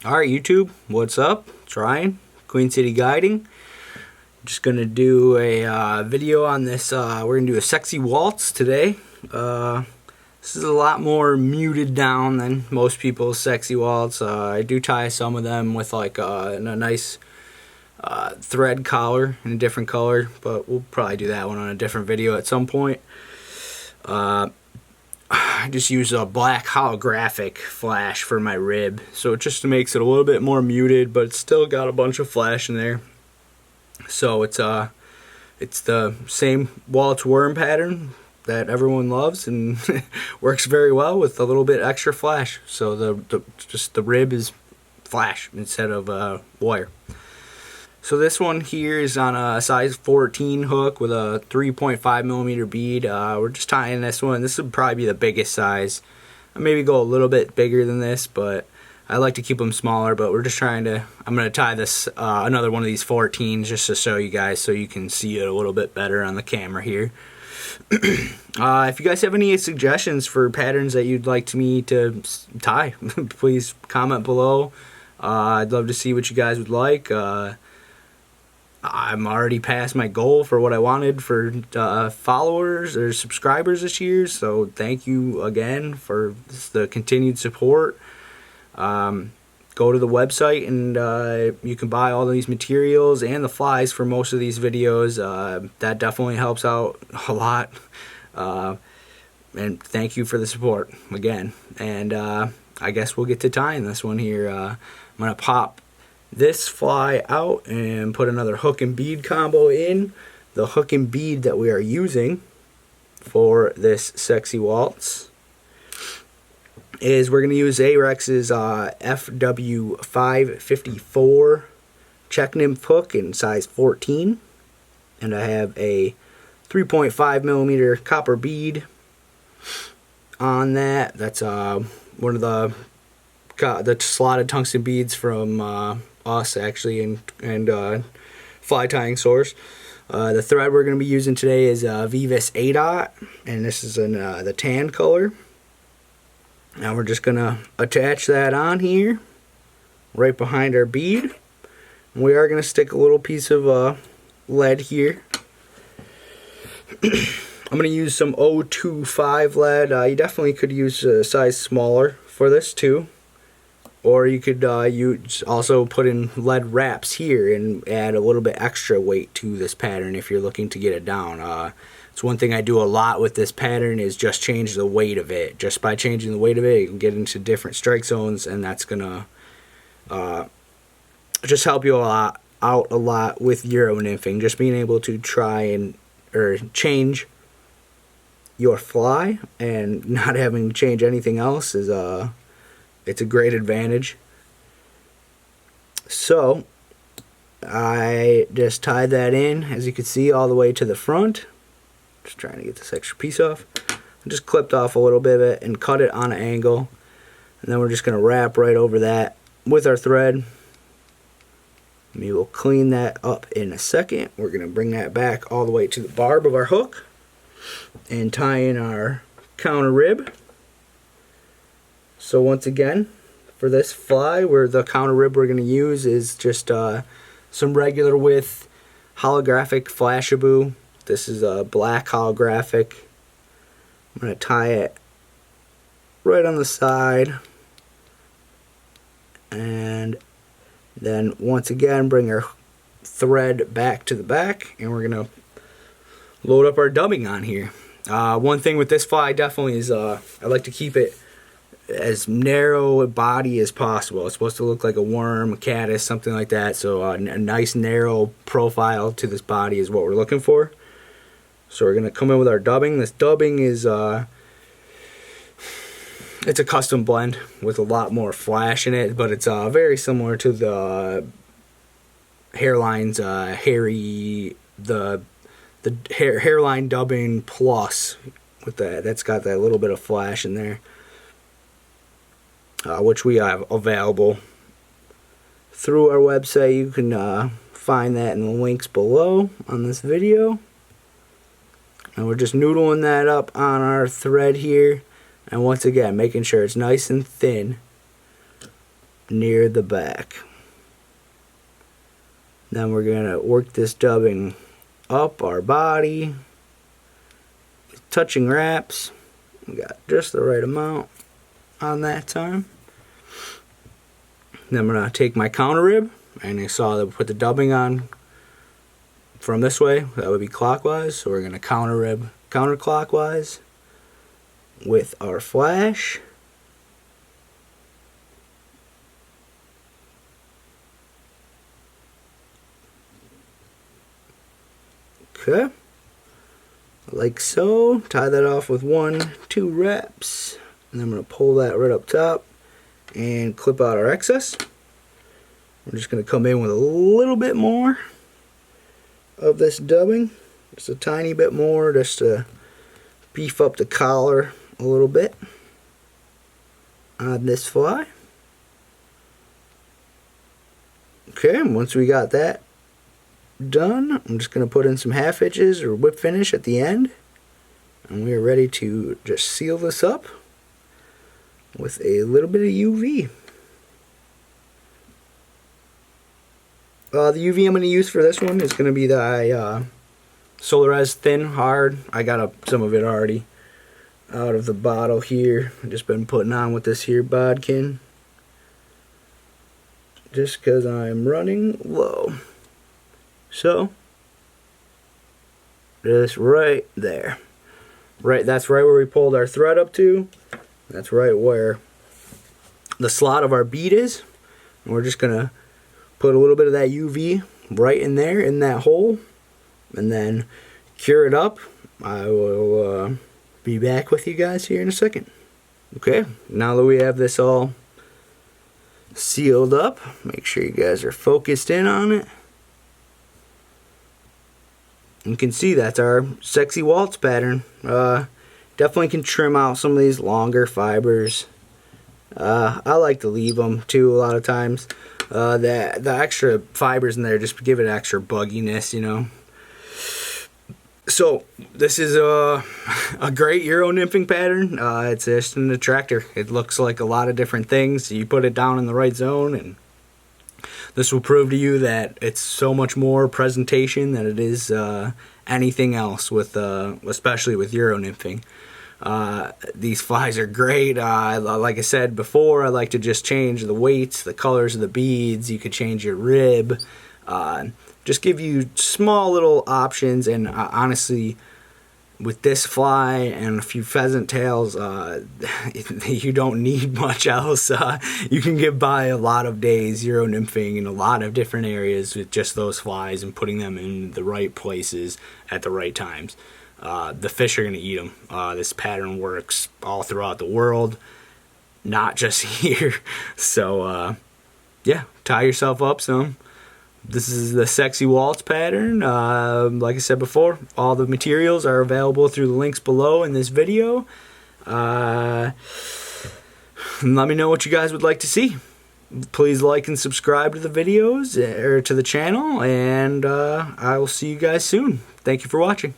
Alright YouTube, what's up? It's Ryan, Queen City Guiding. Just gonna do a video on this, we're gonna do a sexy waltz today. This is a lot more muted down than most people's sexy waltz. I do tie some of them with like a nice thread collar in a different color, but we'll probably do that one on a different video at some point. I just use a black holographic flash for my rib, so it just makes it a little bit more muted, but it's still got a bunch of flash in there. So it's the same waltz worm pattern that everyone loves and works very well with a little bit extra flash. So the rib is flash instead of wire. So this one here is on a size 14 hook with a 3.5mm bead. We're just tying this one. This would probably be the biggest size. I maybe go a little bit bigger than this, but I like to keep them smaller. But we're just trying to, I'm going to tie this, another one of these 14s just to show you guys so you can see it a little bit better on the camera here. If you guys have any suggestions for patterns that you'd like me to tie, please comment below. I'd love to see what you guys would like. I'm already past my goal for what I wanted for followers or subscribers this year, so thank you again for the continued support. Go to the website and you can buy all these materials and the flies for most of these videos. That definitely helps out a lot, and thank you for the support again. And I guess we'll get to tying this one here. I'm gonna pop this fly out and put another hook and bead combo in. The hook and bead that we are using for this sexy waltz is we're going to use Ahrex's FW554 check nymph hook in size 14, and I have a 3.5mm copper bead on that. That's one of the slotted tungsten beads from us actually, and fly tying source. The thread we're going to be using today is Veevus A-Dot, and this is in the tan color. Now we're just going to attach that on here right behind our bead. We are going to stick a little piece of lead here. I'm going to use some 025 lead. You definitely could use a size smaller for this too. Or you could also put in lead wraps here and add a little bit extra weight to this pattern if you're looking to get it down. It's one thing I do a lot with this pattern is just change the weight of it. Just by changing the weight of it, you can get into different strike zones, and that's gonna just help you out a lot with Euro nymphing. Just being able to try and change your fly and not having to change anything else is it's a great advantage. So I just tied that in, as you can see, all the way to the front. Just trying to get this extra piece off. I just clipped off a little bit of it and cut it on an angle, and then we're just going to wrap right over that with our thread. We will clean that up in a second. We're going to bring that back all the way to the barb of our hook and tie in our counter rib. So once again, for this fly, the counter rib we're going to use is just some regular width holographic Flashabou. This is a black holographic. I'm going to tie it right on the side, and then once again bring our thread back to the back, and we're going to load up our dubbing on here. One thing with this fly definitely is I like to keep it as narrow a body as possible. It's supposed to look like a worm, a caddis, something like that. So a nice narrow profile to this body is what we're looking for. So we're going to come in with our dubbing. This dubbing is it's a custom blend with a lot more flash in it, but it's very similar to the Hareline's the Hareline dubbing plus with that. That's got that little bit of flash in there. Which we have available through our website. You can find that in the links below on this video. And we're just noodling that up on our thread here, and once again making sure it's nice and thin near the back. Then we're going to work this dubbing up our body, touching wraps. We got just the right amount on that time. Then I'm going to take my counter rib, and you saw that we put the dubbing on from this way. That would be clockwise, so we're going to counter rib counterclockwise with our flash. Okay, like so. Tie that off with 1-2 reps, and I'm going to pull that right up top and clip out our excess. We're just going to come in with a little bit more of this dubbing, just a tiny bit more, just to beef up the collar a little bit on this fly. Okay, and once we got that done, I'm just going to put in some half hitches or whip finish at the end, and we are ready to just seal this up with a little bit of UV. The UV I'm going to use for this one is going to be the Solarized Thin Hard. I got some of it already out of the bottle here. I've just been putting on with this here bodkin, just because I'm running low. So, just right there. That's right where we pulled our thread up to. That's right where the slot of our bead is. And we're just going to put a little bit of that UV right in there, in that hole, and then cure it up. I will be back with you guys here in a second. Okay, now that we have this all sealed up, make sure you guys are focused in on it. You can see that's our sexy waltz pattern. Definitely can trim out some of these longer fibers. I like to leave them too a lot of times. The extra fibers in there just give it extra bugginess, you know. So this is a great Euro nymphing pattern. It's just an attractor. It looks like a lot of different things. You put it down in the right zone, and this will prove to you that it's so much more presentation than it is anything else, with especially with Euro nymphing. These flies are great. Like I said before, I like to just change the weights, the colors of the beads. You could change your rib. Just give you small little options, and honestly, with this fly and a few pheasant tails, you don't need much else. You can get by a lot of days Euro nymphing in a lot of different areas with just those flies and putting them in the right places at the right times. The fish are going to eat them. This pattern works all throughout the world, not just here. So, yeah, tie yourself up some. This is the Sexy Waltz pattern. Like I said before, all the materials are available through the links below in this video. Let me know what you guys would like to see. Please like and subscribe to the videos, or to the channel, and I will see you guys soon. Thank you for watching.